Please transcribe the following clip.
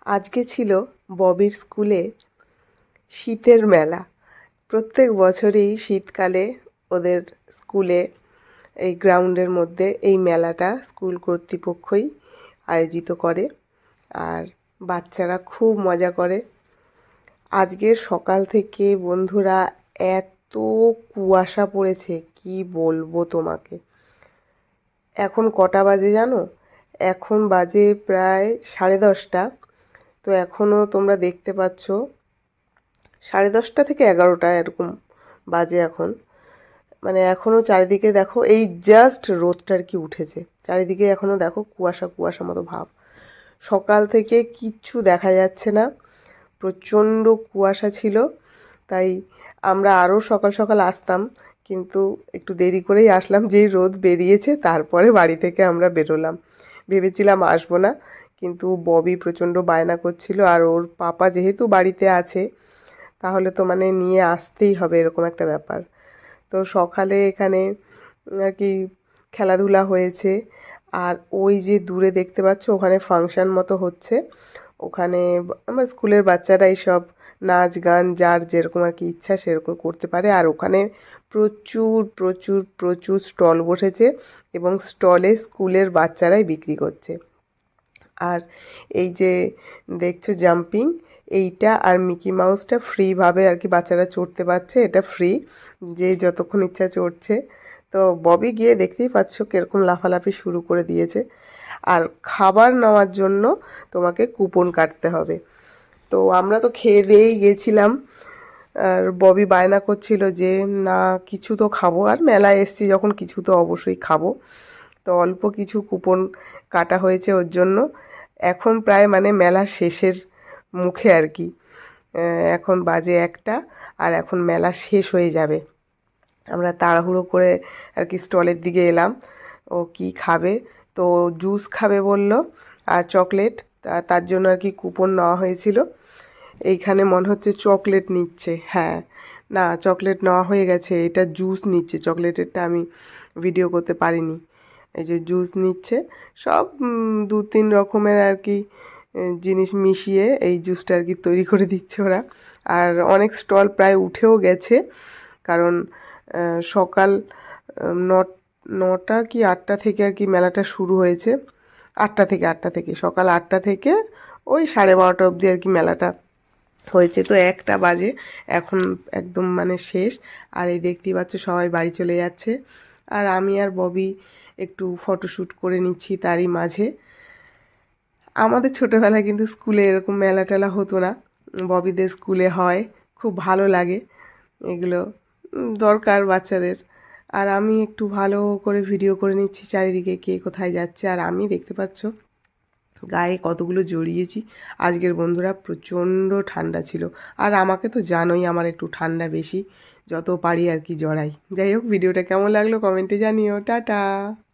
আজকে ছিল ববির স্কুলে শীতের মেলা। প্রত্যেক বছরই শীতকালে ওদের স্কুলে এই গ্রাউন্ডের মধ্যে এই মেলাটা স্কুল কর্তৃপক্ষই আয়োজিত করে, আর বাচ্চারা খুব মজা করে। আজকে সকাল থেকে বন্ধুরা এত কুয়াশা পড়েছে, কি বলবো তোমাকে। এখন কটা বাজে জানো? এখন বাজে প্রায় 10:30। তো এখনও তোমরা দেখতে পাচ্ছ 10:30 থেকে 11টা এরকম বাজে এখন। মানে এখনও চারিদিকে দেখো, এই জাস্ট রোদটার কি উঠেছে, চারিদিকে এখনও দেখো কুয়াশা কুয়াশা মতো ভাব। সকাল থেকে কিচ্ছু দেখা যাচ্ছে না, প্রচণ্ড কুয়াশা ছিল। তাই আমরা আরও সকাল সকাল আসতাম, কিন্তু একটু দেরি করেই আসলাম। যেই রোদ বেরিয়েছে তারপরে বাড়ি থেকে আমরা বেরোলাম। ভেবেছিলাম আসবো না, কিন্তু ববি প্রচণ্ড বায়না করছিল, আর ওর পাপা যেহেতু বাড়িতে আছে তাহলে তো মানে নিয়ে আসতেই হবে, এরকম একটা ব্যাপার। তো সকালে এখানে আর কি খেলাধুলা হয়েছে। আর ওই যে দূরে দেখতে পাচ্ছ, ওখানে ফাংশন মতো হচ্ছে। ওখানে আমার স্কুলের বাচ্চারাই সব নাচ গান যার যেরকম আর কি ইচ্ছা সেরকম করতে পারে। আর ওখানে প্রচুর প্রচুর প্রচুর স্টল বসেছে, এবং স্টলে স্কুলের বাচ্চারাই বিক্রি করছে। আর এই যে দেখছো জাম্পিং, এইটা আর মিকি মাউসটা ফ্রিভাবে আর কি বাচ্চারা চড়তে পারছে, এটা ফ্রি, যে যতক্ষণ ইচ্ছা চড়ছে। তো ববি গিয়ে দেখতেই পাচ্ছ কীরকম লাফালাফি শুরু করে দিয়েছে। আর খাবার নেওয়ার জন্য তোমাকে কুপন কাটতে হবে। তো আমরা তো খেয়ে দিয়েই গেছিলাম, আর ববি বায়না করছিল যে না কিছু তো খাবো, আর মেলায় এসছি যখন কিছু তো অবশ্যই খাবো। তো অল্প কিছু কুপন কাটা হয়েছে ওর জন্য। এখন প্রায় মানে মেলার শেষের মুখে আর কি। এখন বাজে 1টা, আর এখন মেলা শেষ হয়ে যাবে। আমরা তাড়াহুড়ো করে আর কি স্টলের দিকে এলাম। ও কি খাবে, তো জুস খাবে বলল, আর চকলেট। তার জন্য আর কি কুপন নেওয়া হয়েছিল। এইখানে মনে হচ্ছে চকলেট নিচ্ছে, হ্যাঁ, না চকলেট নেওয়া হয়ে গেছে, এটা জুস নিচ্ছে। চকলেটেরটা আমি ভিডিও করতে পারিনি। এই যে জুস নিচ্ছে, সব 2-3 রকমের আর কি জিনিস মিশিয়ে এই জুসটা আর কি তৈরি করে দিচ্ছে ওরা। আর অনেক স্টল প্রায় উঠেও গেছে, কারণ সকাল 9টা কি 8টা থেকে আর কি মেলাটা শুরু হয়েছে। 8টা থেকে সকাল 8টা থেকে ওই 12:30 অবধি আর কি মেলাটা হয়েছে। তো 1টা বাজে এখন, একদম মানে শেষ। আর এই দেখতেই পাচ্ছ সবাই বাড়ি চলে যাচ্ছে, আর আমি আর ববি একটু ফটোশ্যুট করে নিচ্ছি তারই মাঝে। আমাদের ছোটোবেলায় কিন্তু স্কুলে এরকম মেলা টেলা হতো না, ববিদের স্কুলে হয়, খুব ভালো লাগে এগুলো, দরকার বাচ্চাদের। আর আমি একটু ভালো করে ভিডিও করে নিচ্ছি চারিদিকে কে কোথায় যাচ্ছে। আর আমি দেখতে পাচ্ছ গায়ে কতগুলো জড়িয়েছি। আজকের বন্ধুরা প্রচণ্ড ঠান্ডা ছিল, আর আমাকে তো জানোই আমার একটু ঠান্ডা বেশি, যত পারি আর কি জড়াই। যাই হোক, ভিডিওটা কেমন লাগলো কমেন্টে জানিও। টাটা।